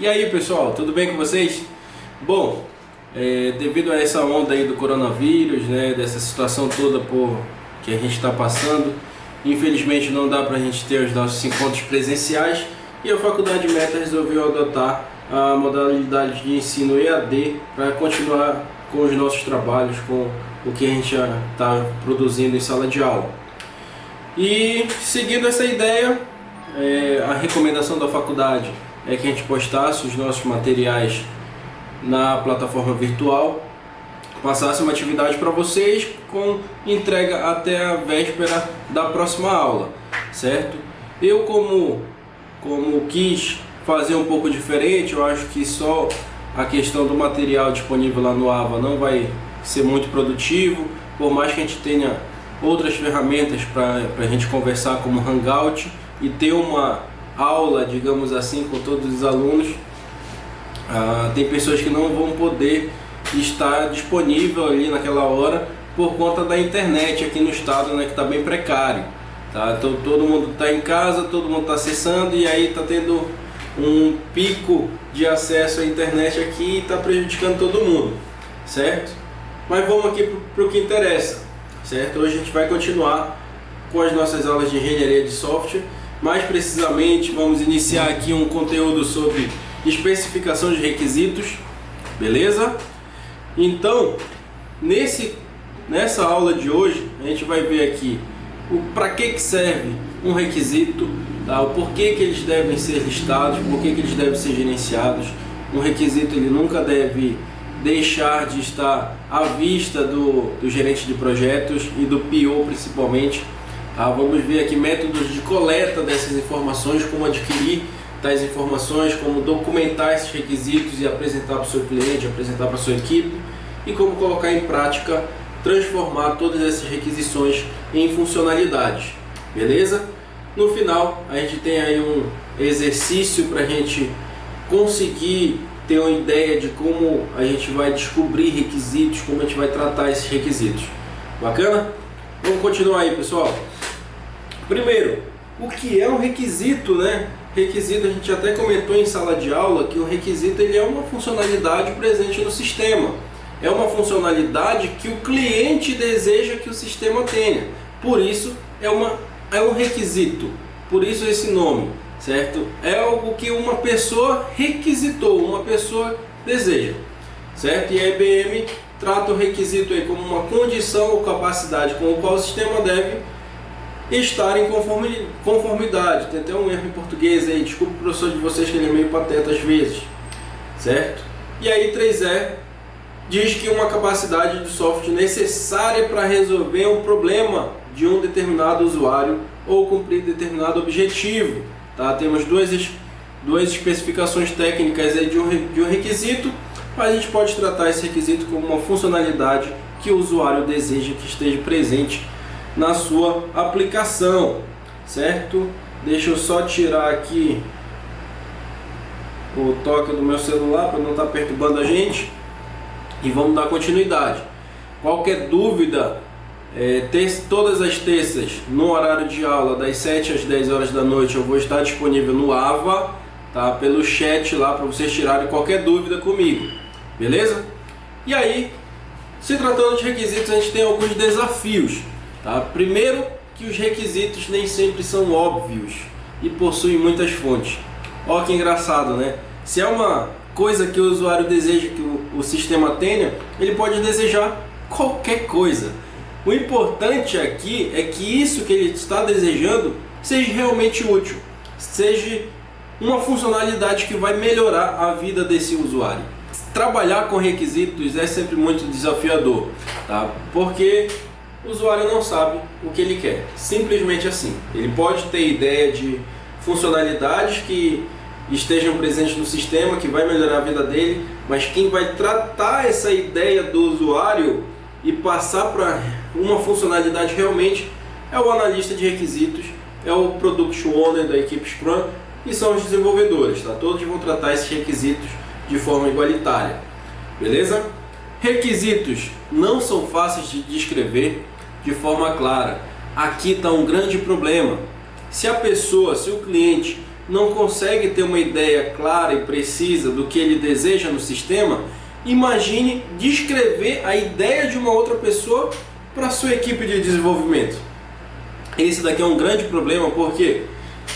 E aí pessoal, tudo bem com vocês? Bom, devido a essa onda aí do coronavírus, né, dessa situação toda que a gente está passando, infelizmente não dá para a gente ter os nossos encontros presenciais e a Faculdade Meta resolveu adotar a modalidade de ensino EAD para continuar com os nossos trabalhos, com o que a gente já está produzindo em sala de aula. E seguindo essa ideia, a recomendação da faculdade é que a gente postasse os nossos materiais na plataforma virtual, passasse uma atividade para vocês com entrega até a véspera da próxima aula, certo? Eu como quis fazer um pouco diferente, eu acho que só a questão do material disponível lá no AVA não vai ser muito produtivo, por mais que a gente tenha outras ferramentas para a gente conversar como Hangout e ter uma aula, digamos assim, com todos os alunos. Tem pessoas que não vão poder estar disponível ali naquela hora por conta da internet aqui no estado, né, que está bem precário, tá? Então, todo mundo está em casa, todo mundo está acessando e aí está tendo um pico de acesso à internet aqui e está prejudicando todo mundo, certo? Mas vamos aqui para o que interessa, certo? Hoje a gente vai continuar com as nossas aulas de engenharia de software. Mais precisamente, vamos iniciar aqui um conteúdo sobre especificação de requisitos, beleza? Então, nessa aula de hoje, a gente vai ver aqui para que serve um requisito, tá? O porquê que eles devem ser listados, porquê que eles devem ser gerenciados. Um requisito ele nunca deve deixar de estar à vista do gerente de projetos e do PO principalmente. Vamos ver aqui métodos de coleta dessas informações, como adquirir tais informações, como documentar esses requisitos e apresentar para o seu cliente, apresentar para a sua equipe, e como colocar em prática, transformar todas essas requisições em funcionalidades, beleza? No final, a gente tem aí um exercício para a gente conseguir ter uma ideia de como a gente vai descobrir requisitos, como a gente vai tratar esses requisitos. Bacana? Vamos continuar aí, pessoal. Primeiro, o que é um requisito, né? Requisito, a gente até comentou em sala de aula que o requisito ele é uma funcionalidade presente no sistema. É uma funcionalidade que o cliente deseja que o sistema tenha. Por isso, é um requisito. Por isso esse nome, certo? É algo que uma pessoa requisitou, uma pessoa deseja, certo? E a IBM trata o requisito aí como uma condição ou capacidade com a qual o sistema deve estar em conformidade. Tem até um erro em português aí, desculpa o professor de vocês que ele é meio pateta às vezes, certo? E aí 3E diz que uma capacidade de software necessária para resolver um problema de um determinado usuário ou cumprir determinado objetivo, tá? Temos duas especificações técnicas aí de um requisito, mas a gente pode tratar esse requisito como uma funcionalidade que o usuário deseja que esteja presente na sua aplicação, certo? Deixa eu só tirar aqui o toque do meu celular para não estar perturbando a gente e vamos dar continuidade. Qualquer dúvida, todas as terças no horário de aula das 7 às 10 horas da noite eu vou estar disponível no AVA, tá? Pelo chat lá para vocês tirarem qualquer dúvida comigo, beleza? E aí, se tratando de requisitos, a gente tem alguns desafios. Tá? Primeiro, que os requisitos nem sempre são óbvios e possuem muitas fontes. Olha que engraçado, né? Se é uma coisa que o usuário deseja que o sistema tenha, ele pode desejar qualquer coisa. O importante aqui é que isso que ele está desejando seja realmente útil, seja uma funcionalidade que vai melhorar a vida desse usuário. Trabalhar com requisitos é sempre muito desafiador, tá? Porque o usuário não sabe o que ele quer, simplesmente assim. Ele pode ter ideia de funcionalidades que estejam presentes no sistema, que vai melhorar a vida dele, mas quem vai tratar essa ideia do usuário e passar para uma funcionalidade realmente é o analista de requisitos, é o Product Owner da equipe Scrum e são os desenvolvedores, tá? Todos vão tratar esses requisitos de forma igualitária, beleza? Requisitos não são fáceis de descrever de forma clara. Aqui está um grande problema. Se o cliente não consegue ter uma ideia clara e precisa do que ele deseja no sistema, imagine descrever a ideia de uma outra pessoa para a sua equipe de desenvolvimento. Esse daqui é um grande problema, porque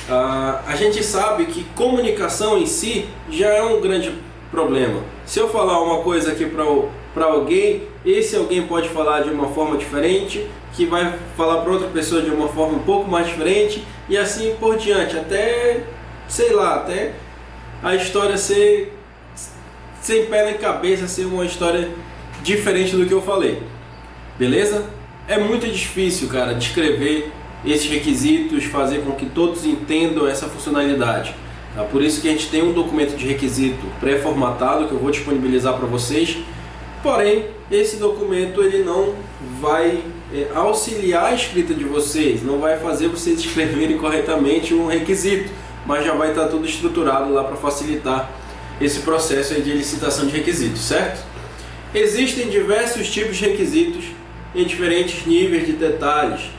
a gente sabe que comunicação em si já é um grande problema. Se eu falar uma coisa aqui para alguém, esse alguém pode falar de uma forma diferente, que vai falar para outra pessoa de uma forma um pouco mais diferente, e assim por diante, até, sei lá, até a história ser sem pé nem cabeça, ser uma história diferente do que eu falei. Beleza? É muito difícil, cara, descrever esses requisitos, fazer com que todos entendam essa funcionalidade. Tá? Por isso que a gente tem um documento de requisito pré-formatado que eu vou disponibilizar para vocês. Porém, esse documento ele não vai auxiliar a escrita de vocês, não vai fazer vocês escreverem corretamente um requisito, mas já vai estar tudo estruturado lá para facilitar esse processo aí de licitação de requisitos, certo? Existem diversos tipos de requisitos em diferentes níveis de detalhes.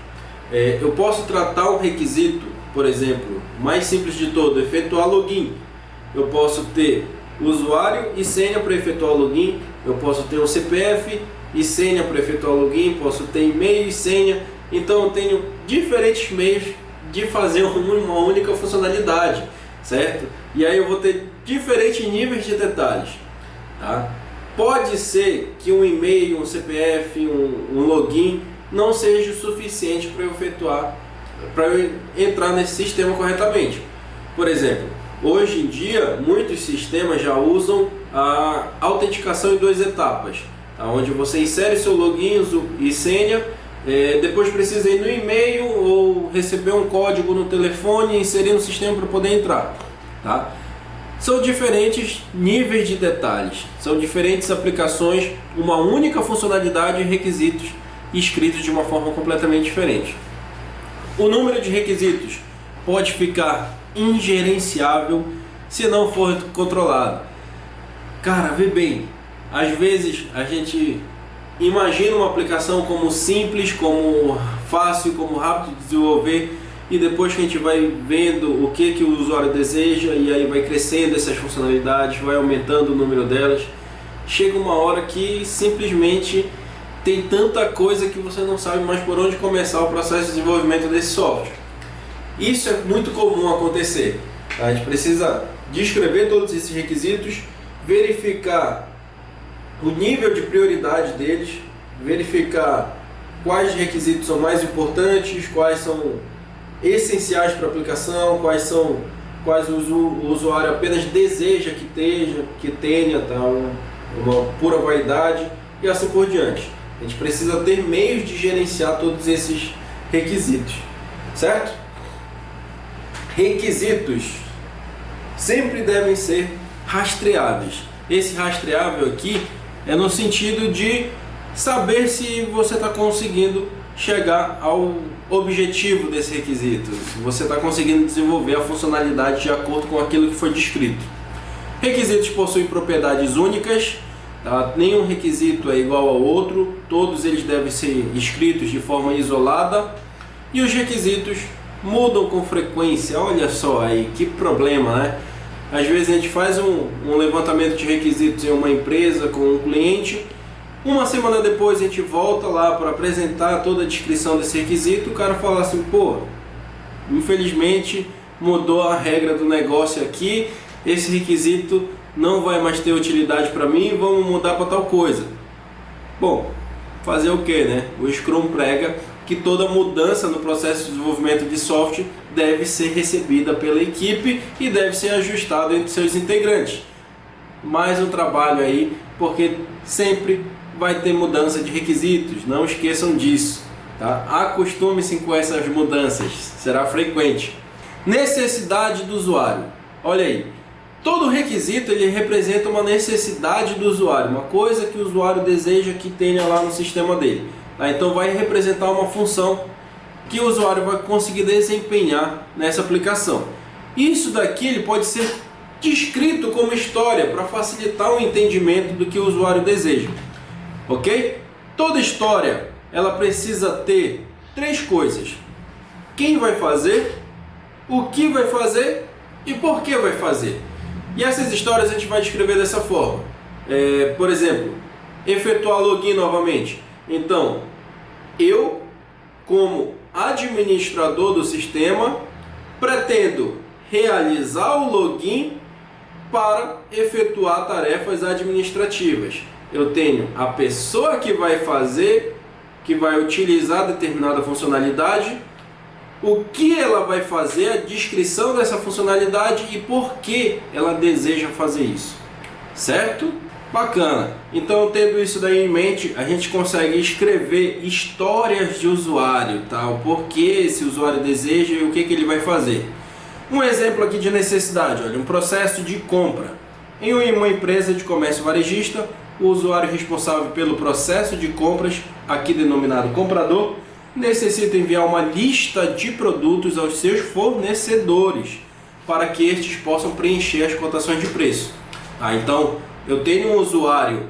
Eu posso tratar um requisito, por exemplo, mais simples de todo, efetuar login. Eu posso ter usuário e senha para efetuar o login, eu posso ter um CPF e senha para efetuar o login, posso ter e-mail e senha. Então eu tenho diferentes meios de fazer uma única funcionalidade, certo? E aí eu vou ter diferentes níveis de detalhes, tá? Pode ser que um e-mail, um CPF, um login não seja o suficiente para eu efetuar, para eu entrar nesse sistema corretamente. Por exemplo, hoje em dia muitos sistemas já usam a autenticação em 2 etapas, tá? Onde você insere seu login e senha, depois precisa ir no e-mail ou receber um código no telefone e inserir no sistema para poder entrar, tá? São diferentes níveis de detalhes, são diferentes aplicações, uma única funcionalidade e requisitos escritos de uma forma completamente diferente. O número de requisitos pode ficar ingerenciável se não for controlado. Cara, vê bem, às vezes a gente imagina uma aplicação como simples, como fácil, como rápido de desenvolver, e depois que a gente vai vendo o que o usuário deseja, e aí vai crescendo essas funcionalidades, vai aumentando o número delas, chega uma hora que simplesmente tem tanta coisa que você não sabe mais por onde começar o processo de desenvolvimento desse software. Isso é muito comum acontecer. A gente precisa descrever todos esses requisitos, verificar o nível de prioridade deles, verificar quais requisitos são mais importantes, quais são essenciais para a aplicação, quais o usuário apenas deseja que tenha, tá? Uma pura vaidade e assim por diante. A gente precisa ter meios de gerenciar todos esses requisitos, certo? Requisitos sempre devem ser rastreáveis. Esse rastreável aqui é no sentido de saber se você está conseguindo chegar ao objetivo desse requisito, se você está conseguindo desenvolver a funcionalidade de acordo com aquilo que foi descrito. Requisitos possuem propriedades únicas, tá? Nenhum requisito é igual ao outro, todos eles devem ser escritos de forma isolada, e os requisitos mudam com frequência. Olha só aí, que problema, né? Às vezes a gente faz um levantamento de requisitos em uma empresa com um cliente, uma semana depois a gente volta lá para apresentar toda a descrição desse requisito, o cara fala assim, pô, infelizmente mudou a regra do negócio aqui, esse requisito não vai mais ter utilidade para mim, vamos mudar para tal coisa. Bom, fazer o que, né? O Scrum prega que toda mudança no processo de desenvolvimento de software deve ser recebida pela equipe e deve ser ajustada entre seus integrantes. Mais um trabalho aí, porque sempre vai ter mudança de requisitos, não esqueçam disso, tá? Acostume-se com essas mudanças, será frequente. Necessidade do usuário. Olha aí, todo requisito ele representa uma necessidade do usuário, uma coisa que o usuário deseja que tenha lá no sistema dele. Tá? Então vai representar uma função que o usuário vai conseguir desempenhar nessa aplicação. Isso daqui ele pode ser descrito como história para facilitar o entendimento do que o usuário deseja. Ok? Toda história ela precisa ter 3 coisas: quem vai fazer, o que vai fazer e por que vai fazer. E essas histórias a gente vai descrever dessa forma. Por exemplo, efetuar login novamente. Então, eu, como administrador do sistema, pretendo realizar o login para efetuar tarefas administrativas. Eu tenho a pessoa que vai fazer, que vai utilizar determinada funcionalidade, o que ela vai fazer, a descrição dessa funcionalidade e por que ela deseja fazer isso. Certo? Bacana. Então, tendo isso daí em mente, a gente consegue escrever histórias de usuário, tá? O porquê esse usuário deseja e o que ele vai fazer. Um exemplo aqui de necessidade, olha, um processo de compra. Em uma empresa de comércio varejista, o usuário responsável pelo processo de compras, aqui denominado comprador, necessita enviar uma lista de produtos aos seus fornecedores para que estes possam preencher as cotações de preço. Então, eu tenho um usuário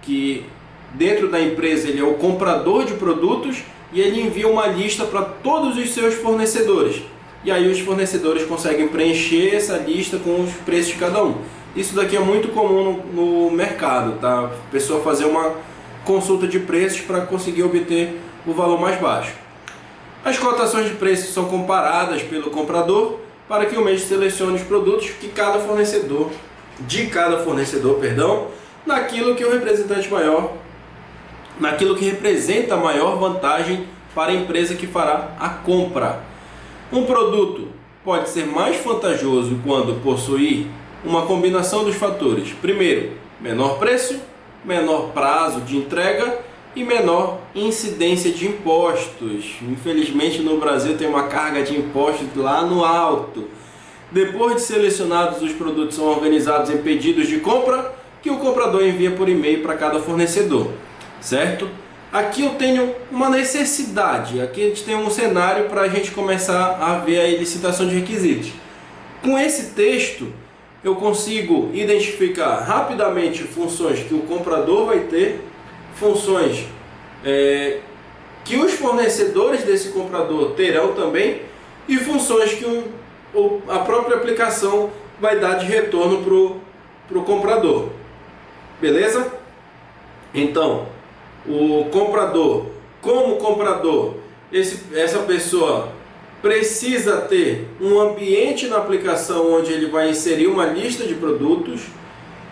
que dentro da empresa ele é o comprador de produtos e ele envia uma lista para todos os seus fornecedores. E aí os fornecedores conseguem preencher essa lista com os preços de cada um. Isso daqui é muito comum no mercado, tá? A pessoa fazer uma consulta de preços para conseguir obter o valor mais baixo. As cotações de preços são comparadas pelo comprador para que o mesmo selecione os produtos de cada fornecedor, naquilo que representa a maior vantagem para a empresa que fará a compra. Um produto pode ser mais vantajoso quando possuir uma combinação dos fatores. Primeiro, menor preço, menor prazo de entrega e menor incidência de impostos. Infelizmente no Brasil tem uma carga de impostos lá no alto. Depois de selecionados, os produtos são organizados em pedidos de compra que o comprador envia por e-mail para cada fornecedor, certo? Aqui eu tenho uma necessidade, aqui a gente tem um cenário para a gente começar a ver a licitação de requisitos. Com esse texto eu consigo identificar rapidamente funções que o comprador vai ter, funções que os fornecedores desse comprador terão também e funções que a própria aplicação vai dar de retorno para o comprador. Beleza? Então, o comprador, como comprador, essa pessoa precisa ter um ambiente na aplicação onde ele vai inserir uma lista de produtos.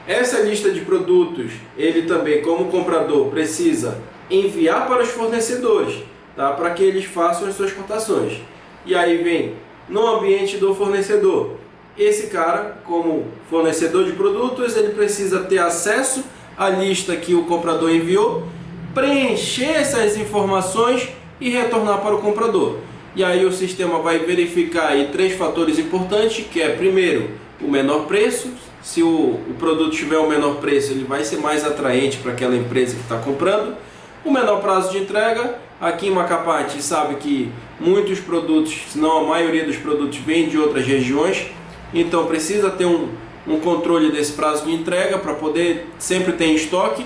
Essa lista de produtos, ele também, como comprador, precisa enviar para os fornecedores, tá? Para que eles façam as suas cotações. E aí vem no ambiente do fornecedor. Esse cara, como fornecedor de produtos, ele precisa ter acesso à lista que o comprador enviou, preencher essas informações e retornar para o comprador. E aí o sistema vai verificar aí 3 fatores importantes, que é primeiro o menor preço. Se o produto tiver o menor preço, ele vai ser mais atraente para aquela empresa que está comprando. O menor prazo de entrega. Aqui em Macapá a gente sabe que muitos produtos, se não a maioria dos produtos, vem de outras regiões. Então precisa ter um controle desse prazo de entrega para poder sempre ter em estoque.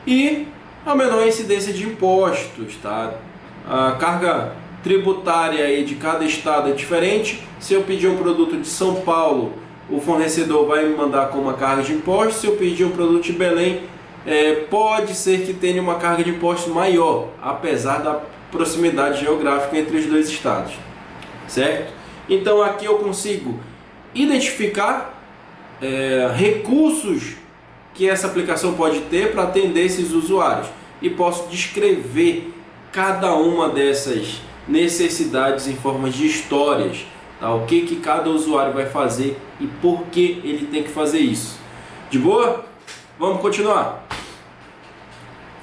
E a menor incidência de impostos, tá? A carga tributária aí de cada estado é diferente. Se eu pedir um produto de São Paulo, o fornecedor vai me mandar com uma carga de impostos. Se eu pedir um produto de Belém, pode ser que tenha uma carga de impostos maior, apesar da proximidade geográfica entre os dois estados, certo? Então aqui eu consigo identificar recursos que essa aplicação pode ter para atender esses usuários e posso descrever cada uma dessas necessidades em forma de histórias, tá? O que cada usuário vai fazer e por que ele tem que fazer isso. De boa? Vamos continuar.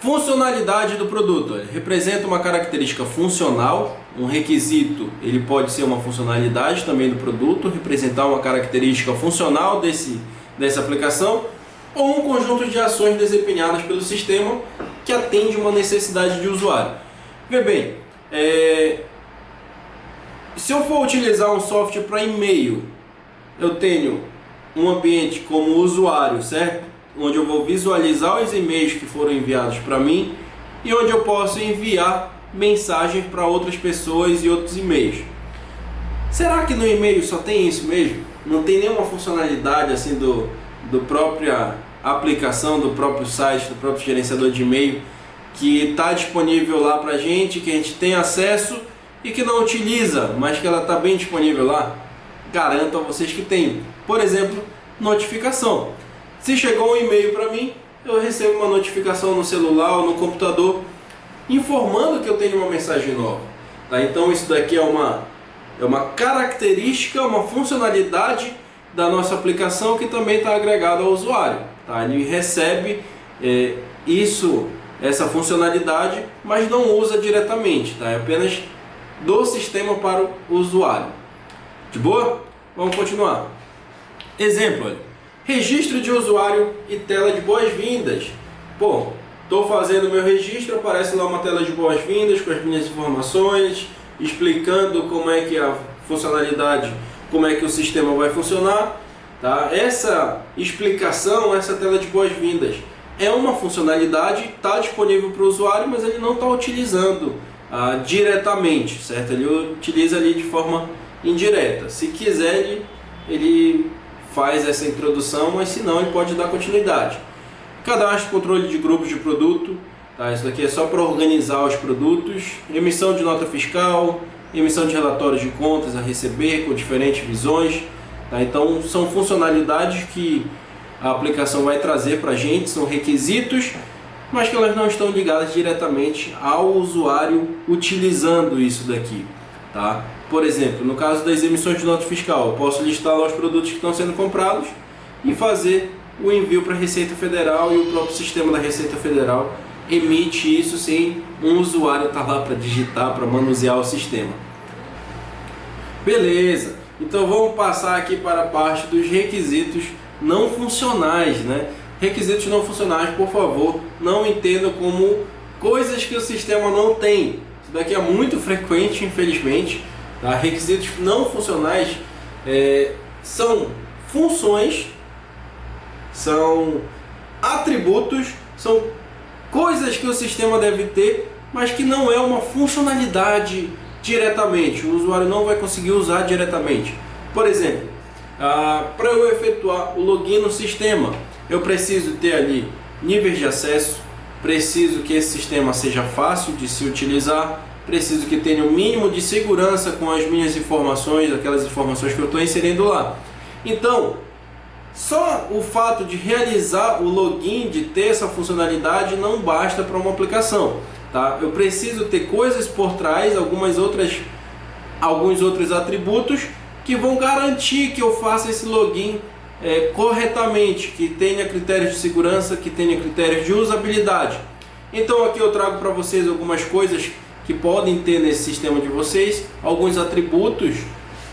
Funcionalidade do produto. Ele representa uma característica funcional. Um requisito, ele pode ser uma funcionalidade também do produto, representar uma característica funcional dessa aplicação, ou um conjunto de ações desempenhadas pelo sistema que atende uma necessidade de usuário. Vê bem, se eu for utilizar um software para e-mail, eu tenho um ambiente como usuário, certo? Onde eu vou visualizar os e-mails que foram enviados para mim e onde eu posso enviar mensagens para outras pessoas e outros e-mails. Será que no e-mail só tem isso mesmo? não tem nenhuma funcionalidade assim do própria aplicação, do próprio site, do próprio gerenciador de e-mail que está disponível lá para a gente, que a gente tem acesso e que não utiliza, mas que ela está bem disponível lá. Garanto a vocês que tem. Por exemplo, notificação. Se chegou um e-mail para mim, eu recebo uma notificação no celular ou no computador informando que eu tenho uma mensagem nova. Tá? Então isso daqui é uma característica, uma funcionalidade da nossa aplicação que também está agregada ao usuário. Tá? Ele recebe essa funcionalidade, mas não usa diretamente. Tá? É apenas do sistema para o usuário. De boa? Vamos continuar. Exemplo, olha. Registro de usuário e tela de boas-vindas. Pô, estou fazendo meu registro, aparece lá uma tela de boas-vindas com as minhas informações, explicando como é que a funcionalidade, como é que o sistema vai funcionar. Tá? Essa explicação, essa tela de boas-vindas é uma funcionalidade, está disponível para o usuário, mas ele não está utilizando diretamente, certo? Ele utiliza ali de forma indireta. Se quiser, ele faz essa introdução, mas se não, ele pode dar continuidade. Cadastro e controle de grupos de produto, tá? Isso daqui é só para organizar os produtos. Emissão de nota fiscal, emissão de relatórios de contas a receber com diferentes visões, tá? Então são funcionalidades que a aplicação vai trazer para a gente, são requisitos, mas que elas não estão ligadas diretamente ao usuário utilizando isso daqui. Tá? Por exemplo, no caso das emissões de nota fiscal, eu posso listar lá os produtos que estão sendo comprados e fazer o envio para a Receita Federal, e o próprio sistema da Receita Federal emite isso sem um usuário estar lá para digitar, para manusear o sistema. Beleza, então vamos passar aqui para a parte dos requisitos não funcionais, né? Requisitos não funcionais, por favor, não entendam como coisas que o sistema não tem. Isso daqui é muito frequente, infelizmente. Tá? Requisitos não funcionais são funções, são atributos, são coisas que o sistema deve ter, mas que não é uma funcionalidade diretamente. O usuário não vai conseguir usar diretamente. Por exemplo, para eu efetuar o login no sistema, eu preciso ter ali níveis de acesso, preciso que esse sistema seja fácil de se utilizar, preciso que tenha o mínimo de segurança com as minhas informações, aquelas informações que eu estou inserindo lá. Então, só o fato de realizar o login, de ter essa funcionalidade, não basta para uma aplicação. Tá? Eu preciso ter coisas por trás, alguns outros atributos que vão garantir que eu faça esse login corretamente, que tenha critérios de segurança, que tenha critérios de usabilidade. Então aqui eu trago para vocês algumas coisas que podem ter nesse sistema de vocês, alguns atributos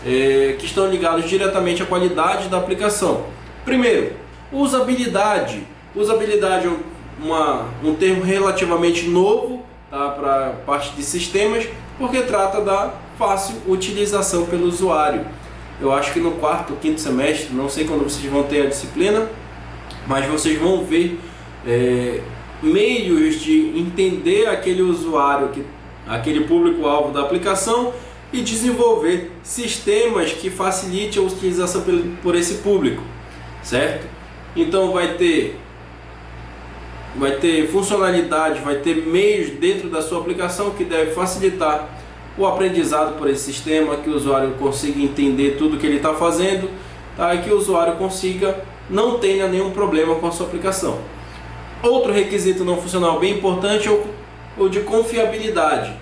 que estão ligados diretamente à qualidade da aplicação. Primeiro, usabilidade. Usabilidade é um termo relativamente novo, tá, para a parte de sistemas, porque trata da fácil utilização pelo usuário. Eu acho que no quarto ou quinto semestre, não sei quando vocês vão ter a disciplina, mas vocês vão ver meios de entender aquele usuário, aquele público-alvo da aplicação, e desenvolver sistemas que facilitem a utilização por esse público, certo? Então vai ter funcionalidade, vai ter meios dentro da sua aplicação que deve facilitar o aprendizado por esse sistema, que o usuário consiga entender tudo que ele está fazendo, tá? E que o usuário não tenha nenhum problema com a sua aplicação. Outro requisito não funcional bem importante é o de confiabilidade.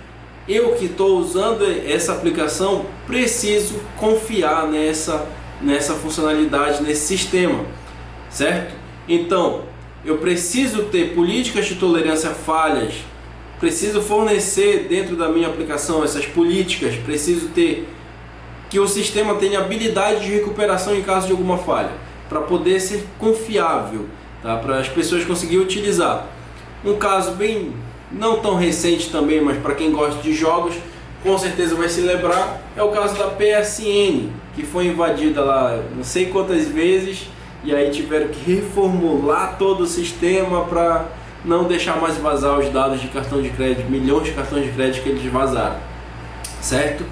Eu que estou usando essa aplicação preciso confiar nessa funcionalidade, nesse sistema, certo? Então eu preciso ter políticas de tolerância a falhas, preciso fornecer dentro da minha aplicação essas políticas, preciso ter que o sistema tenha habilidade de recuperação em caso de alguma falha, para poder ser confiável, tá? Para as pessoas conseguirem utilizar. Um caso bem não tão recente também, mas para quem gosta de jogos, com certeza vai se lembrar, é o caso da PSN, que foi invadida lá não sei quantas vezes, e aí tiveram que reformular todo o sistema para não deixar mais vazar os dados de cartão de crédito, milhões de cartões de crédito que eles vazaram, certo?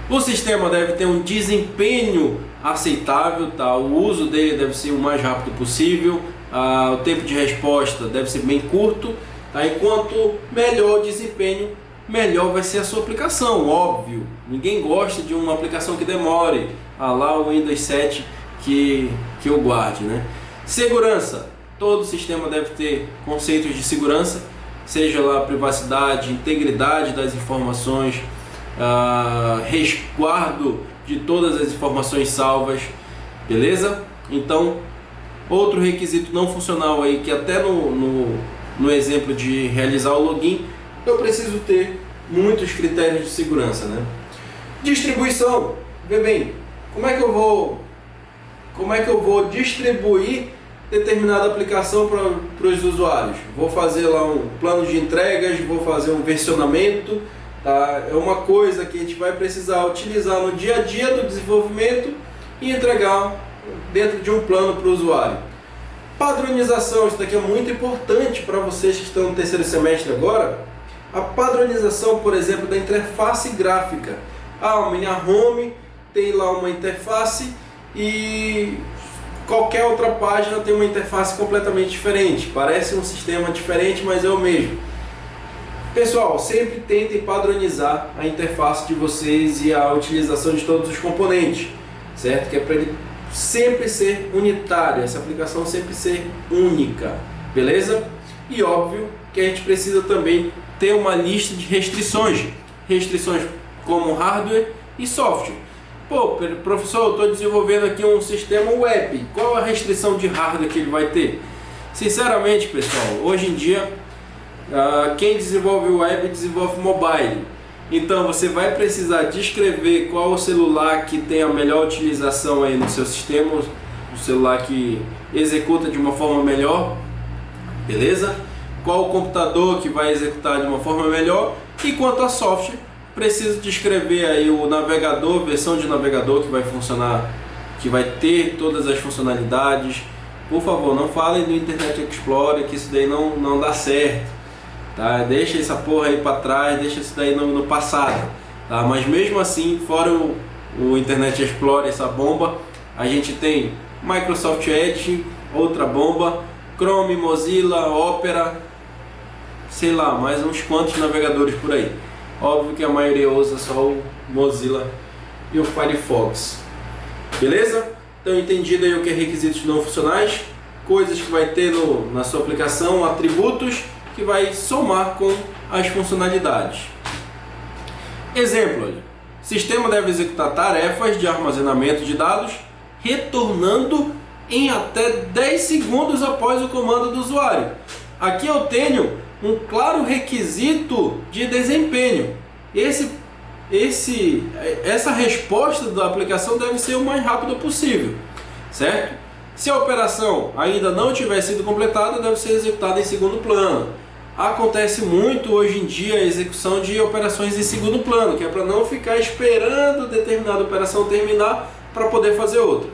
O sistema deve ter um desempenho aceitável, tá? O uso dele deve ser o mais rápido possível, o tempo de resposta deve ser bem curto, tá? Enquanto melhor o desempenho, melhor vai ser a sua aplicação, óbvio. Ninguém gosta de uma aplicação que demore, lá o Windows 7 que eu guarde, né? Segurança, todo sistema deve ter conceitos de segurança, seja lá privacidade, integridade das informações, resguardo de todas as informações salvas, beleza? Então, outro requisito não funcional aí, que até no exemplo de realizar o login, eu preciso ter muitos critérios de segurança, né? Distribuição, vê bem, como é que eu vou distribuir determinada aplicação para os usuários? Vou fazer lá um plano de entregas, vou fazer um versionamento, tá? É uma coisa que a gente vai precisar utilizar no dia a dia do desenvolvimento e entregar dentro de um plano para o usuário. Padronização, isso daqui é muito importante para vocês que estão no terceiro semestre agora. A padronização, por exemplo, da interface gráfica. A minha home tem lá uma interface e qualquer outra página tem uma interface completamente diferente. Parece um sistema diferente, mas é o mesmo. Pessoal, sempre tentem padronizar a interface de vocês e a utilização de todos os componentes, certo? Que é para ele sempre ser unitário, essa aplicação sempre ser única, beleza? E óbvio que a gente precisa também ter uma lista de restrições como hardware e software. Pô, professor, eu estou desenvolvendo aqui um sistema web, qual a restrição de hardware que ele vai ter? Sinceramente, pessoal, hoje em dia quem desenvolve web desenvolve mobile. Então você vai precisar descrever qual o celular que tem a melhor utilização aí no seu sistema, o celular que executa de uma forma melhor, beleza? Qual o computador que vai executar de uma forma melhor, e quanto a software, preciso descrever aí o navegador, versão de navegador que vai funcionar, que vai ter todas as funcionalidades. Por favor, não falem do Internet Explorer, que isso daí não dá certo. Tá? Deixa essa porra aí para trás, deixa isso daí no passado, tá? Mas mesmo assim, fora o Internet Explorer, essa bomba, a gente tem Microsoft Edge, outra bomba, Chrome, Mozilla, Opera, sei lá, mais uns quantos navegadores por aí. Óbvio que a maioria usa só o Mozilla e o Firefox, beleza? Então entendido aí o que é requisitos não funcionais, coisas que vai ter na sua aplicação, atributos que vai somar com as funcionalidades. Exemplo, olha. Sistema deve executar tarefas de armazenamento de dados retornando em até 10 segundos após o comando do usuário. Aqui eu tenho um claro requisito de desempenho. Essa resposta da aplicação deve ser o mais rápido possível, certo? Se a operação ainda não tiver sido completada, deve ser executada em segundo plano. Acontece muito hoje em dia a execução de operações em segundo plano, que é para não ficar esperando determinada operação terminar para poder fazer outra.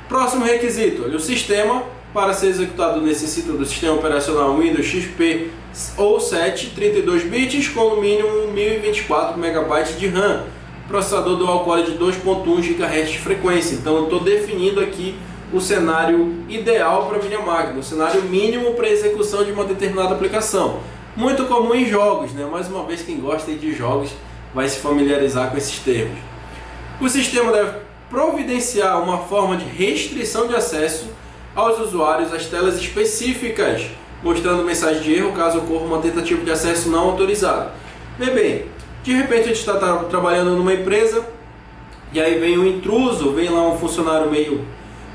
Próximo requisito, olha, o sistema para ser executado necessita do sistema operacional Windows XP ou 7, 32 bits com no mínimo 1024 MB de RAM, processador dual core de 2.1 GHz de frequência. Então eu estou definindo aqui o cenário ideal para a minha máquina, o cenário mínimo para a execução de uma determinada aplicação. Muito comum em jogos, né? Mais uma vez, quem gosta de jogos vai se familiarizar com esses termos. O sistema deve providenciar uma forma de restrição de acesso aos usuários às telas específicas, mostrando mensagem de erro caso ocorra uma tentativa de acesso não autorizado. Bem, de repente a gente está trabalhando numa empresa e aí vem um intruso, vem lá um funcionário meio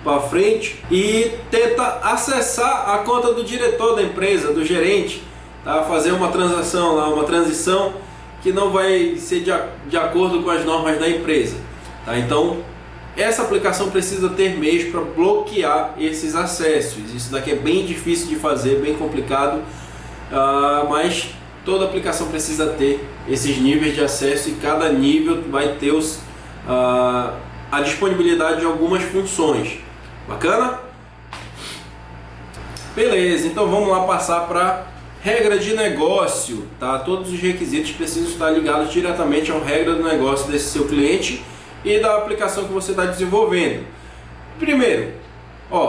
para frente e tenta acessar a conta do diretor da empresa, do gerente, tá? Fazer uma transação lá, uma transição que não vai ser de acordo com as normas da empresa, tá? Então essa aplicação precisa ter meios para bloquear esses acessos. Isso daqui é bem difícil de fazer, bem complicado, mas toda aplicação precisa ter esses níveis de acesso e cada nível vai ter a disponibilidade de algumas funções. Bacana? Beleza, então vamos lá passar para Regra de negócio, tá? Todos os requisitos precisam estar ligados diretamente à regra do negócio desse seu cliente e da aplicação que você está desenvolvendo. Primeiro,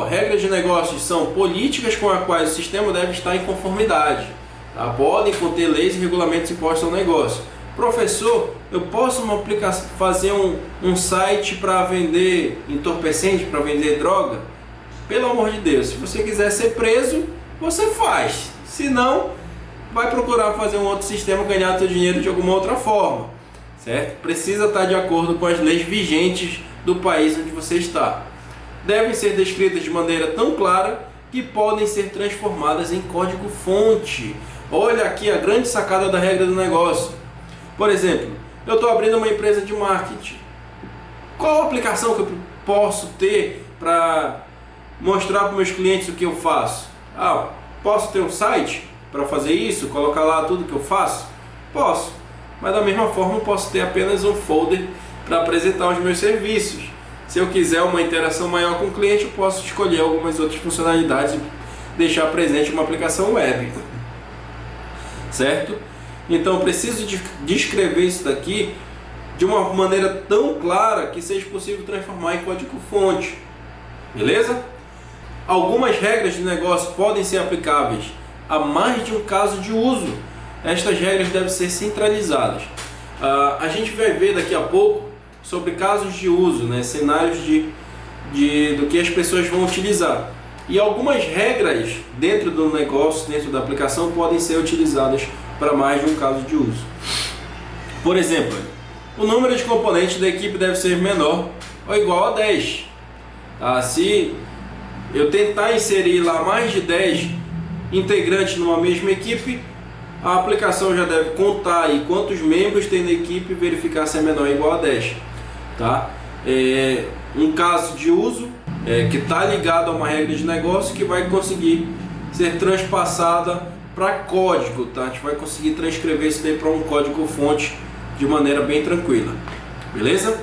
regras de negócios são políticas com as quais o sistema deve estar em conformidade. Tá? Podem conter leis e regulamentos impostos ao negócio. Professor, eu posso fazer um site para vender entorpecente, para vender droga? Pelo amor de Deus, se você quiser ser preso, você faz. Se não, vai procurar fazer um outro sistema, ganhar seu dinheiro de alguma outra forma. Certo? Precisa estar de acordo com as leis vigentes do país onde você está. Devem ser descritas de maneira tão clara que podem ser transformadas em código-fonte. Olha aqui a grande sacada da regra do negócio. Por exemplo, eu estou abrindo uma empresa de marketing. Qual aplicação que eu posso ter para mostrar para os meus clientes o que eu faço? Posso ter um site para fazer isso? Colocar lá tudo que eu faço? Posso. Mas da mesma forma eu posso ter apenas um folder para apresentar os meus serviços. Se eu quiser uma interação maior com o cliente, eu posso escolher algumas outras funcionalidades e deixar presente uma aplicação web. Certo? Então eu preciso descrever isso daqui de uma maneira tão clara que seja possível transformar em código-fonte. Beleza? Algumas regras de negócio podem ser aplicáveis a mais de um caso de uso. Estas regras devem ser centralizadas. A gente vai ver daqui a pouco sobre casos de uso, né? Cenários do que as pessoas vão utilizar. E algumas regras dentro do negócio, dentro da aplicação, podem ser utilizadas para mais de um caso de uso. Por exemplo, o número de componentes da equipe deve ser menor ou igual a 10. Tá? Se eu tentar inserir lá mais de 10 integrantes numa mesma equipe, a aplicação já deve contar aí quantos membros tem na equipe e verificar se é menor ou igual a 10. Tá? Um caso de uso que está ligado a uma regra de negócio que vai conseguir ser transpassada para código. Tá? A gente vai conseguir transcrever isso daí para um código-fonte de maneira bem tranquila. Beleza?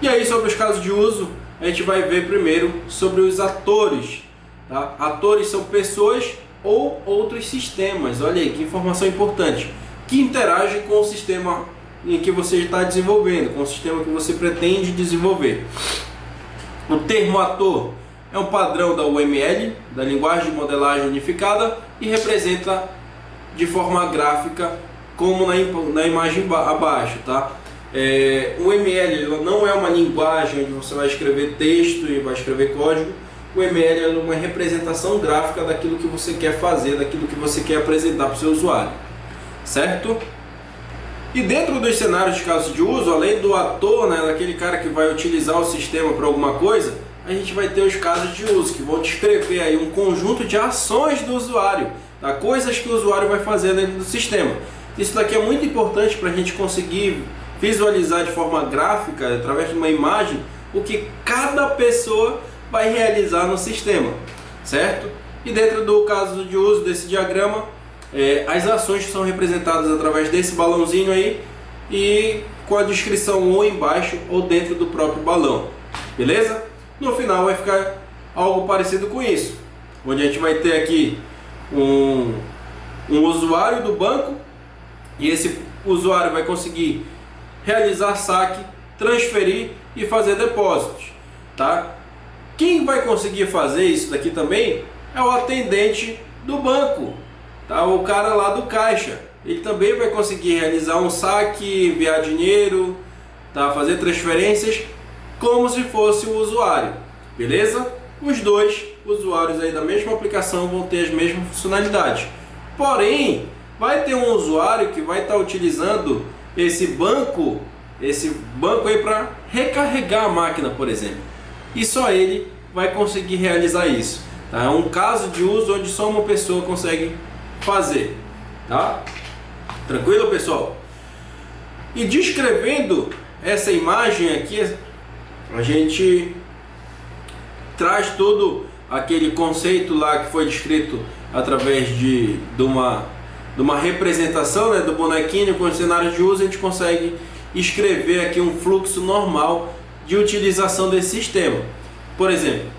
E aí, sobre os casos de uso, a gente vai ver primeiro sobre os atores. Tá? Atores são pessoas ou outros sistemas, olha aí que informação importante, que interagem com o sistema em que você está desenvolvendo, com o sistema que você pretende desenvolver. O termo ator é um padrão da UML, da Linguagem de Modelagem Unificada, e representa de forma gráfica, como na imagem abaixo. Tá? O ML não é uma linguagem onde você vai escrever texto e vai escrever código. O ML é uma representação gráfica daquilo que você quer fazer, daquilo que você quer apresentar para o seu usuário. Certo? E dentro dos cenários de casos de uso, além do ator, né, daquele cara que vai utilizar o sistema para alguma coisa, a gente vai ter os casos de uso, que vão descrever aí um conjunto de ações do usuário, tá? Coisas que o usuário vai fazer dentro do sistema. Isso daqui é muito importante para a gente conseguir visualizar de forma gráfica, através de uma imagem, o que cada pessoa vai realizar no sistema, certo? E dentro do caso de uso desse diagrama, as ações são representadas através desse balãozinho aí e com a descrição ou embaixo ou dentro do próprio balão, beleza? No final vai ficar algo parecido com isso, onde a gente vai ter aqui um usuário do banco e esse usuário vai conseguir realizar saque, transferir e fazer depósitos, tá? Quem vai conseguir fazer isso daqui também é o atendente do banco, tá? O cara lá do caixa. Ele também vai conseguir realizar um saque, enviar dinheiro, tá? Fazer transferências como se fosse o usuário, beleza? Os dois usuários aí da mesma aplicação vão ter as mesmas funcionalidades. Porém, vai ter um usuário que vai estar utilizando esse banco aí para recarregar a máquina, por exemplo. E só ele vai conseguir realizar isso. Tá? É um caso de uso onde só uma pessoa consegue fazer. Tá? Tranquilo, pessoal? E descrevendo essa imagem aqui, a gente traz todo aquele conceito lá que foi descrito através de uma representação, né, do bonequinho com os cenários de uso. A gente consegue escrever aqui um fluxo normal de utilização desse sistema. Por exemplo,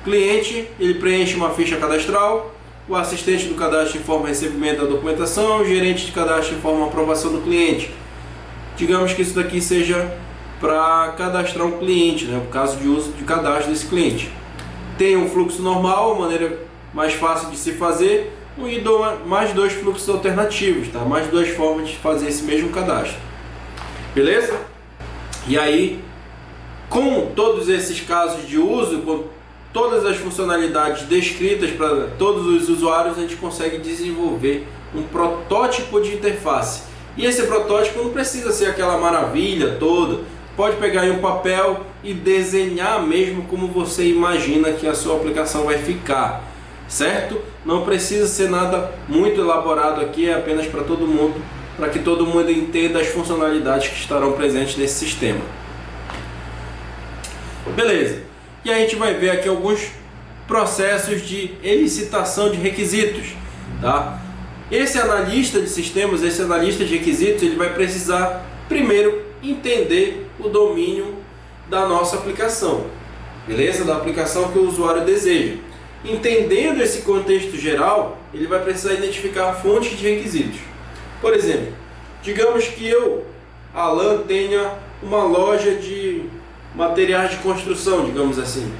cliente, ele preenche uma ficha cadastral, o assistente do cadastro informa recebimento da documentação, o gerente de cadastro informa a aprovação do cliente. Digamos que isso daqui seja para cadastrar um cliente, né, no caso de uso de cadastro desse cliente. Tem um fluxo normal, a maneira mais fácil de se fazer, e mais dois fluxos alternativos, tá? Mais duas formas de fazer esse mesmo cadastro. Beleza? E aí, com todos esses casos de uso, com todas as funcionalidades descritas para todos os usuários, a gente consegue desenvolver um protótipo de interface. E esse protótipo não precisa ser aquela maravilha toda. Pode pegar aí um papel e desenhar mesmo como você imagina que a sua aplicação vai ficar, certo? Não precisa ser nada muito elaborado aqui, é apenas para todo mundo, para que todo mundo entenda as funcionalidades que estarão presentes nesse sistema. Beleza, e a gente vai ver aqui alguns processos de elicitação de requisitos, tá? Esse analista de sistemas, esse analista de requisitos, ele vai precisar primeiro entender o domínio da nossa aplicação, beleza? Da aplicação que o usuário deseja. Entendendo esse contexto geral, ele vai precisar identificar fontes de requisitos. Por exemplo, digamos que eu, Alan, tenha uma loja de materiais de construção, digamos assim.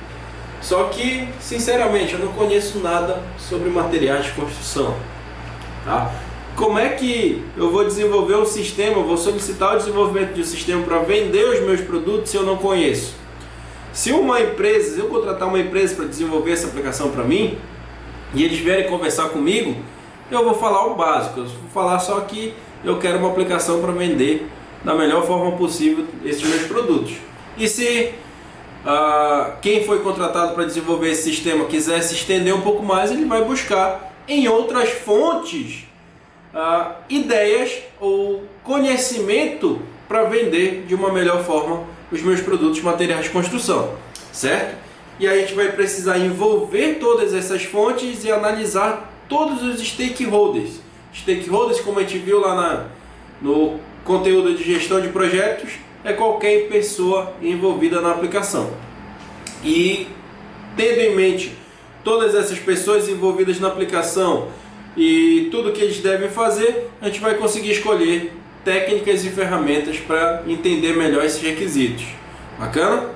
Só que, sinceramente, eu não conheço nada sobre materiais de construção, tá? Como é que eu vou desenvolver um sistema, vou solicitar o desenvolvimento de um sistema para vender os meus produtos se eu não conheço? Se eu contratar uma empresa para desenvolver essa aplicação para mim, e eles vierem conversar comigo, eu vou falar o básico, eu vou falar só que eu quero uma aplicação para vender da melhor forma possível esses meus produtos. E se quem foi contratado para desenvolver esse sistema quiser se estender um pouco mais, ele vai buscar em outras fontes ideias ou conhecimento para vender de uma melhor forma os meus produtos materiais de construção, certo? E aí a gente vai precisar envolver todas essas fontes e analisar todos os stakeholders. Stakeholders, como a gente viu lá no conteúdo de gestão de projetos, é qualquer pessoa envolvida na aplicação. E tendo em mente todas essas pessoas envolvidas na aplicação e tudo que eles devem fazer, a gente vai conseguir escolher técnicas e ferramentas para entender melhor esses requisitos. Bacana?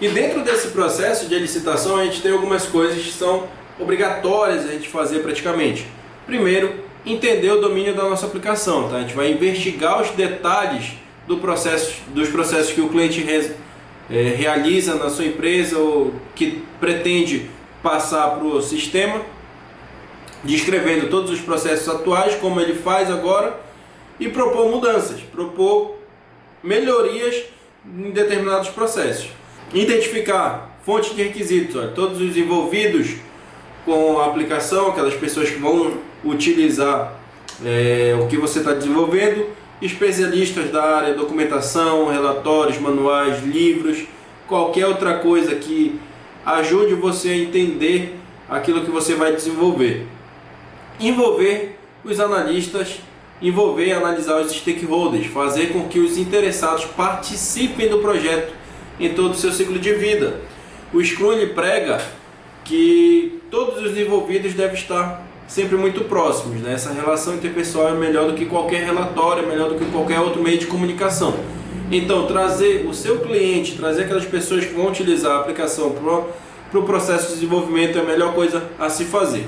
E dentro desse processo de licitação, a gente tem algumas coisas que são obrigatórias a gente fazer praticamente. Primeiro, entender o domínio da nossa aplicação, tá? A gente vai investigar os detalhes dos processos que o cliente realiza na sua empresa ou que pretende passar para o sistema, descrevendo todos os processos atuais, como ele faz agora, e propor mudanças, propor melhorias em determinados processos. Identificar fontes de requisitos, todos os envolvidos com a aplicação, aquelas pessoas que vão utilizar o que você está desenvolvendo, especialistas da área, documentação, relatórios, manuais, livros, qualquer outra coisa que ajude você a entender aquilo que você vai desenvolver. Envolver os analistas, envolver e analisar os stakeholders, fazer com que os interessados participem do projeto em todo o seu ciclo de vida. O Scrum ele prega que todos os envolvidos devem estar sempre muito próximos, né? Essa relação interpessoal é melhor do que qualquer relatório, é melhor do que qualquer outro meio de comunicação. Então, trazer o seu cliente, trazer aquelas pessoas que vão utilizar a aplicação para o processo de desenvolvimento é a melhor coisa a se fazer.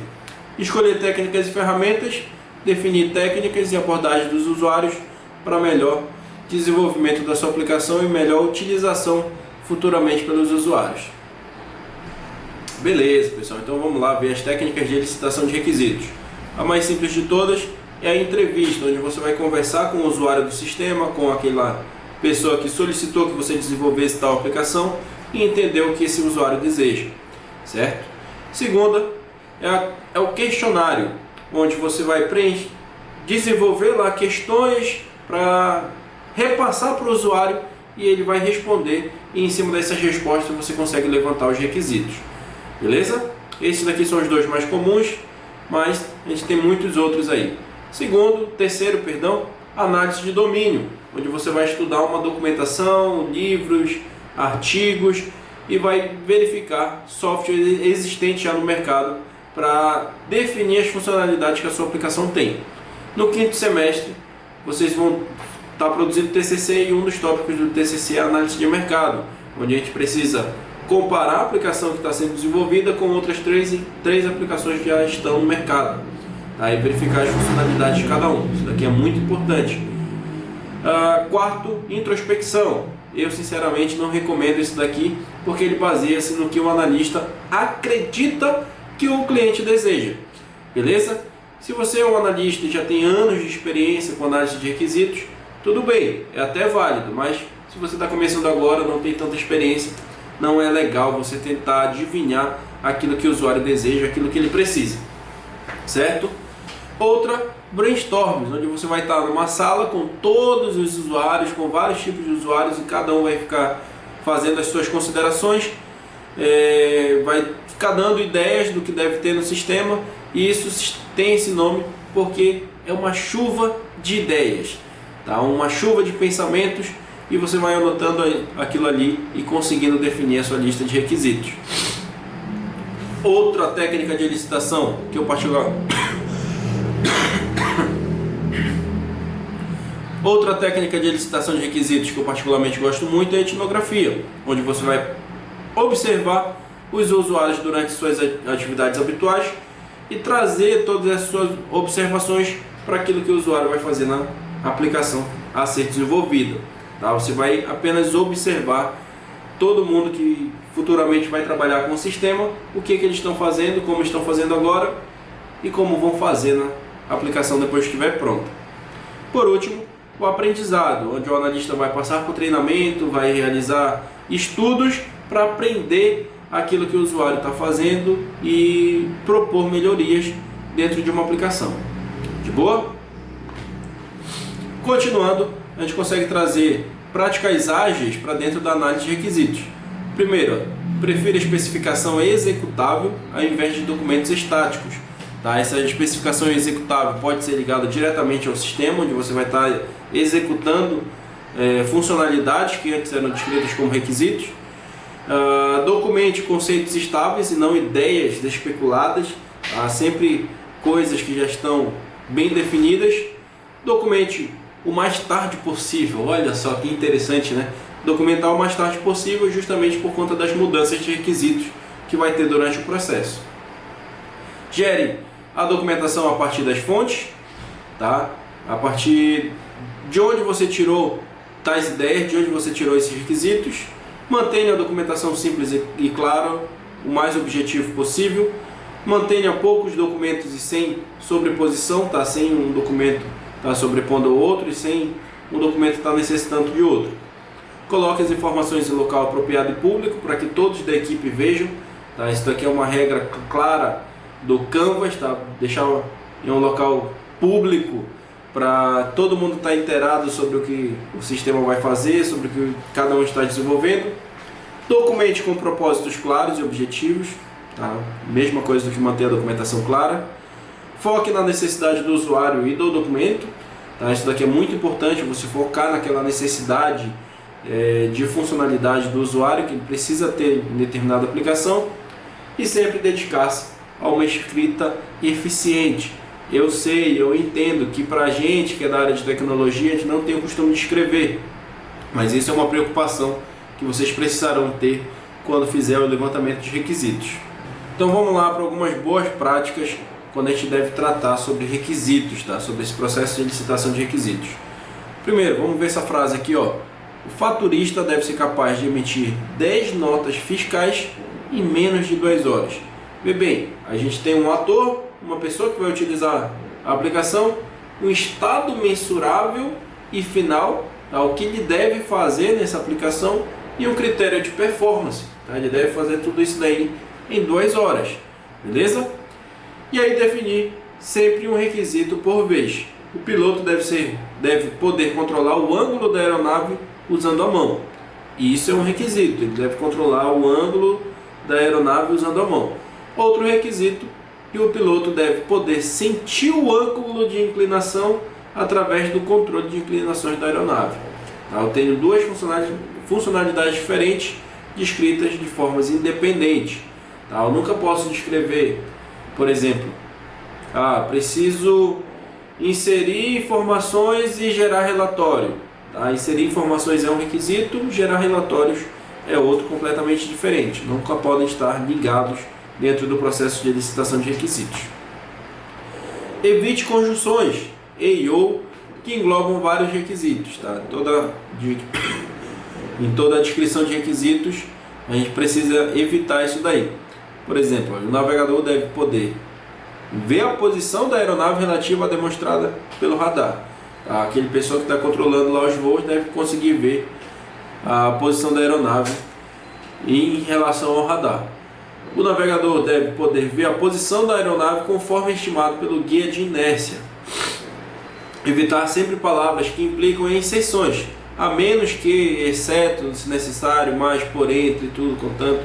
Escolher técnicas e ferramentas, definir técnicas e abordagens dos usuários para melhor desenvolvimento da sua aplicação e melhor utilização futuramente pelos usuários. Beleza, pessoal, então vamos lá ver as técnicas de elicitação de requisitos. A mais simples de todas é a entrevista, onde você vai conversar com o usuário do sistema, com aquela pessoa que solicitou que você desenvolvesse tal aplicação e entender o que esse usuário deseja, certo? Segunda é o questionário, onde você vai desenvolver lá questões para repassar para o usuário e ele vai responder, e em cima dessas respostas você consegue levantar os requisitos. Beleza? Esses daqui são os dois mais comuns, mas a gente tem muitos outros aí. Terceiro, análise de domínio, onde você vai estudar uma documentação, livros, artigos e vai verificar software existente já no mercado para definir as funcionalidades que a sua aplicação tem. No quinto semestre, vocês vão estar produzindo TCC, e um dos tópicos do TCC é a análise de mercado, onde a gente precisa comparar a aplicação que está sendo desenvolvida com outras três aplicações que já estão no mercado, tá? E verificar as funcionalidades de cada um. Isso daqui é muito importante. Quarto, introspecção. Eu sinceramente não recomendo isso daqui, porque ele baseia-se no que o analista acredita que o cliente deseja. Beleza? Se você é um analista e já tem anos de experiência com análise de requisitos, tudo bem, é até válido, mas se você está começando agora, não tem tanta experiência, não é legal você tentar adivinhar aquilo que o usuário deseja, aquilo que ele precisa, certo? Outra, brainstorms, onde você vai estar numa sala com todos os usuários, com vários tipos de usuários, e cada um vai ficar fazendo as suas considerações, vai ficar dando ideias do que deve ter no sistema, e isso tem esse nome porque é uma chuva de ideias, tá? Uma chuva de pensamentos, e você vai anotando aquilo ali e conseguindo definir a sua lista de requisitos. Outra técnica de licitação que eu Outra técnica de licitação de requisitos que eu particularmente gosto muito é a etnografia, onde você vai observar os usuários durante suas atividades habituais e trazer todas as suas observações para aquilo que o usuário vai fazer na aplicação a ser desenvolvida. Tá? Você vai apenas observar todo mundo que futuramente vai trabalhar com o sistema, o que eles estão fazendo, como estão fazendo agora e como vão fazer na aplicação depois que estiver pronta. Por último, o aprendizado, onde o analista vai passar por treinamento, vai realizar estudos para aprender aquilo que o usuário está fazendo e propor melhorias dentro de uma aplicação. De boa? Continuando, a gente consegue trazer práticas ágeis para dentro da análise de requisitos. Primeiro, prefira especificação executável ao invés de documentos estáticos. Tá? Essa especificação executável pode ser ligada diretamente ao sistema, onde você vai estar executando funcionalidades que antes eram descritas como requisitos. Documente conceitos estáveis e não ideias especuladas, tá? Sempre coisas que já estão bem definidas. Documente o mais tarde possível, olha só que interessante, né? Documentar o mais tarde possível, justamente por conta das mudanças de requisitos que vai ter durante o processo. Gere a documentação a partir das fontes, tá? A partir de onde você tirou tais ideias, de onde você tirou esses requisitos. Mantenha a documentação simples e clara, o mais objetivo possível. Mantenha poucos documentos e sem sobreposição, tá? Sem um documento estar sobrepondo ao outro e sem um documento estar necessitando de outro. Coloque as informações em local apropriado e público para que todos da equipe vejam, tá? Isso daqui é uma regra clara do Canvas, tá? Deixar em um local público para todo mundo estar inteirado sobre o que o sistema vai fazer, sobre o que cada um está desenvolvendo. Documente com propósitos claros e objetivos, tá? Mesma coisa do que manter a documentação clara. Foque na necessidade do usuário e do documento, tá? Isso daqui é muito importante, você focar naquela necessidade de funcionalidade do usuário que ele precisa ter em determinada aplicação, e sempre dedicar-se a uma escrita eficiente. Eu sei, eu entendo que para a gente que é da área de tecnologia, a gente não tem o costume de escrever, mas isso é uma preocupação que vocês precisarão ter quando fizer o levantamento de requisitos. Então vamos lá para algumas boas práticas quando a gente deve tratar sobre requisitos, tá? Sobre esse processo de licitação de requisitos. Primeiro, vamos ver essa frase aqui, ó. O faturista deve ser capaz de emitir 10 notas fiscais em menos de 2 horas. Vê bem, a gente tem um ator, uma pessoa que vai utilizar a aplicação, um estado mensurável e final, tá? O que ele deve fazer nessa aplicação e um critério de performance, tá? Ele deve fazer tudo isso daí em 2 horas, beleza? E aí definir sempre um requisito por vez. O piloto deve poder controlar o ângulo da aeronave usando a mão. E isso é um requisito, ele deve controlar o ângulo da aeronave usando a mão. Outro requisito, que o piloto deve poder sentir o ângulo de inclinação através do controle de inclinações da aeronave. Eu tenho duas funcionalidades diferentes descritas de formas independentes. Eu nunca posso descrever Por exemplo, preciso inserir informações e gerar relatório. Inserir informações é um requisito, gerar relatórios é outro completamente diferente. Nunca podem estar ligados dentro do processo de licitação de requisitos. Evite conjunções e ou que englobam vários requisitos. Em toda a descrição de requisitos, a gente precisa evitar isso daí. Por exemplo, o navegador deve poder ver a posição da aeronave relativa à demonstrada pelo radar. Aquele pessoa que está controlando lá os voos deve conseguir ver a posição da aeronave em relação ao radar. O navegador deve poder ver a posição da aeronave conforme estimado pelo guia de inércia. Evitar sempre palavras que implicam em inserções, a menos que, exceto, se necessário, mais, por entre, tudo, contanto.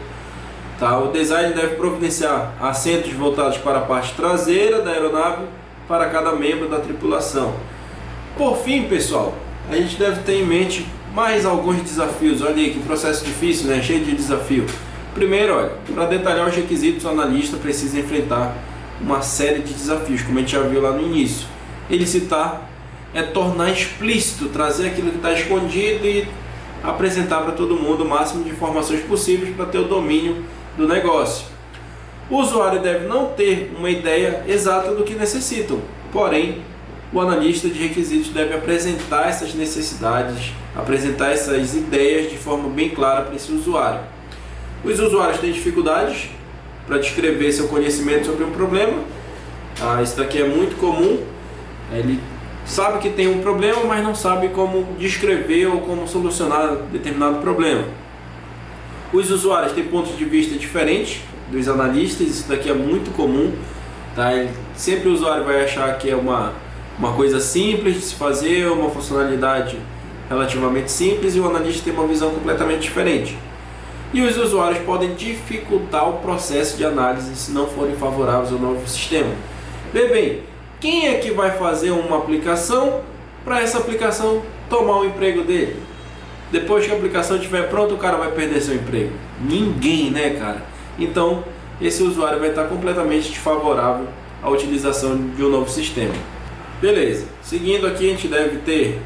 O design deve providenciar assentos voltados para a parte traseira da aeronave para cada membro da tripulação. Por fim, pessoal, a gente deve ter em mente mais alguns desafios. Olha aí que processo difícil, né? Cheio de desafio. Primeiro, para detalhar os requisitos, o analista precisa enfrentar uma série de desafios, como a gente já viu lá no início. Ele citar é tornar explícito, trazer aquilo que está escondido e apresentar para todo mundo o máximo de informações possíveis para ter o domínio do negócio. O usuário deve não ter uma ideia exata do que necessitam, porém, o analista de requisitos deve apresentar essas necessidades, apresentar essas ideias de forma bem clara para esse usuário. Os usuários têm dificuldades para descrever seu conhecimento sobre um problema. Isso daqui é muito comum. Ele sabe que tem um problema, mas não sabe como descrever ou como solucionar determinado problema. Os usuários têm pontos de vista diferentes dos analistas. Isso daqui é muito comum. Sempre o usuário vai achar que é uma coisa simples de se fazer, uma funcionalidade relativamente simples, e o analista tem uma visão completamente diferente. E os usuários podem dificultar o processo de análise se não forem favoráveis ao novo sistema. Bem, quem é que vai fazer uma aplicação para essa aplicação tomar o emprego dele? Depois que a aplicação estiver pronta, o cara vai perder seu emprego? Ninguém, né, cara? Então, esse usuário vai estar completamente desfavorável à utilização de um novo sistema. Beleza, seguindo aqui, a gente deve ter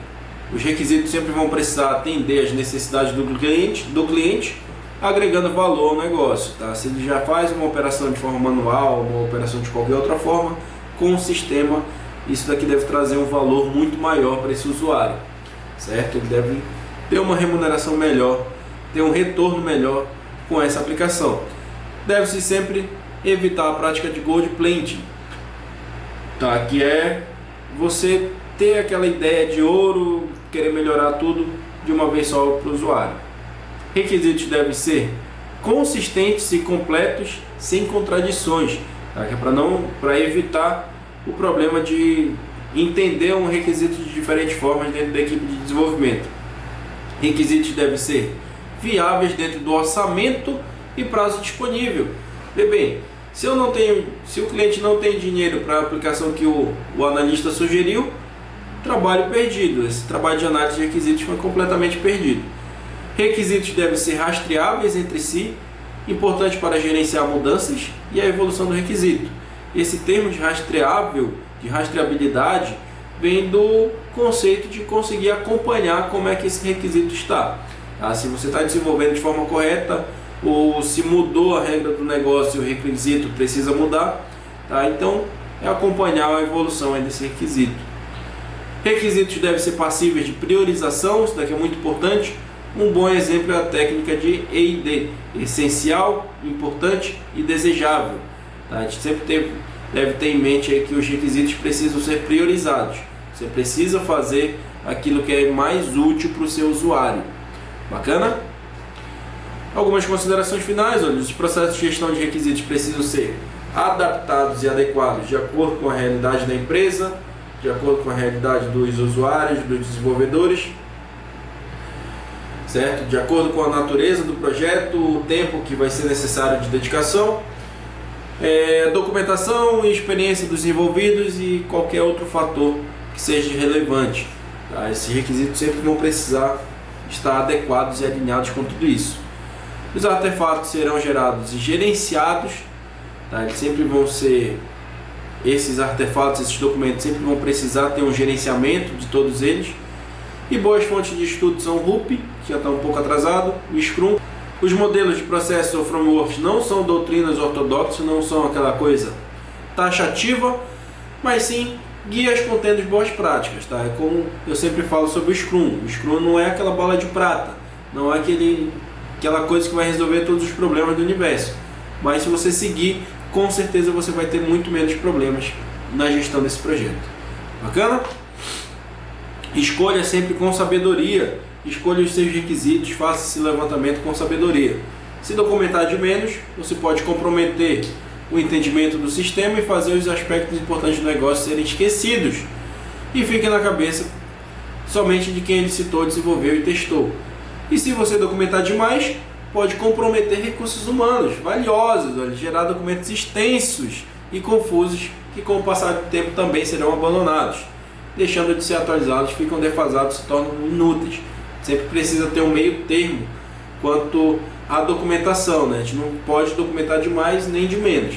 os requisitos, sempre vão precisar atender às necessidades do cliente, agregando valor ao negócio. Se ele já faz uma operação de forma manual, uma operação de qualquer outra forma, com o sistema, isso daqui deve trazer um valor muito maior para esse usuário, certo? Ele deve ter uma remuneração melhor, ter um retorno melhor com essa aplicação. Deve-se sempre evitar a prática de gold plating, que é você ter aquela ideia de ouro, querer melhorar tudo de uma vez só para o usuário. Requisitos devem ser consistentes e completos, sem contradições, que é para evitar o problema de entender um requisito de diferentes formas dentro da equipe de desenvolvimento. Requisitos devem ser viáveis dentro do orçamento e prazo disponível. Bem, se o cliente não tem dinheiro para a aplicação que o analista sugeriu, trabalho perdido. Esse trabalho de análise de requisitos foi completamente perdido. Requisitos devem ser rastreáveis entre si, importante para gerenciar mudanças e a evolução do requisito. Esse termo de rastreável, de rastreabilidade, vem do conceito de conseguir acompanhar como é que esse requisito está. Se você está desenvolvendo de forma correta, ou se mudou a regra do negócio e o requisito precisa mudar, então é acompanhar a evolução desse requisito. Requisitos devem ser passíveis de priorização, isso daqui é muito importante. Um bom exemplo é a técnica de EID, essencial, importante e desejável. A gente sempre deve ter em mente aí que os requisitos precisam ser priorizados. Você precisa fazer aquilo que é mais útil para o seu usuário. Bacana? Algumas considerações finais. Os processos de gestão de requisitos precisam ser adaptados e adequados de acordo com a realidade da empresa, de acordo com a realidade dos usuários, dos desenvolvedores, certo? De acordo com a natureza do projeto, o tempo que vai ser necessário de dedicação, documentação e experiência dos envolvidos e qualquer outro fator que seja relevante. Esses requisitos sempre vão precisar estar adequados e alinhados com tudo isso. Os artefatos serão gerados e gerenciados tá? Eles sempre vão ser, esses artefatos, esses documentos sempre vão precisar ter um gerenciamento de todos eles. E boas fontes de estudo são o RUP, que já está um pouco atrasado, o Scrum. Os modelos de processos ou frameworks não são doutrinas ortodoxas, não são aquela coisa taxativa, mas sim guias contendo boas práticas, tá? É como eu sempre falo sobre o Scrum. O Scrum não é aquela bola de prata, não é aquela coisa que vai resolver todos os problemas do universo. Mas se você seguir, com certeza você vai ter muito menos problemas na gestão desse projeto. Bacana? Escolha sempre com sabedoria. Escolha os seus requisitos, faça esse levantamento com sabedoria. Se documentar de menos, você pode comprometer o entendimento do sistema e fazer os aspectos importantes do negócio serem esquecidos e fiquem na cabeça somente de quem ele citou, desenvolveu e testou. E se você documentar demais, pode comprometer recursos humanos valiosos, gerar documentos extensos e confusos que com o passar do tempo também serão abandonados. Deixando de ser atualizados, ficam defasados, se tornam inúteis. Sempre precisa ter um meio termo quanto à documentação, né? A gente não pode documentar de mais nem de menos.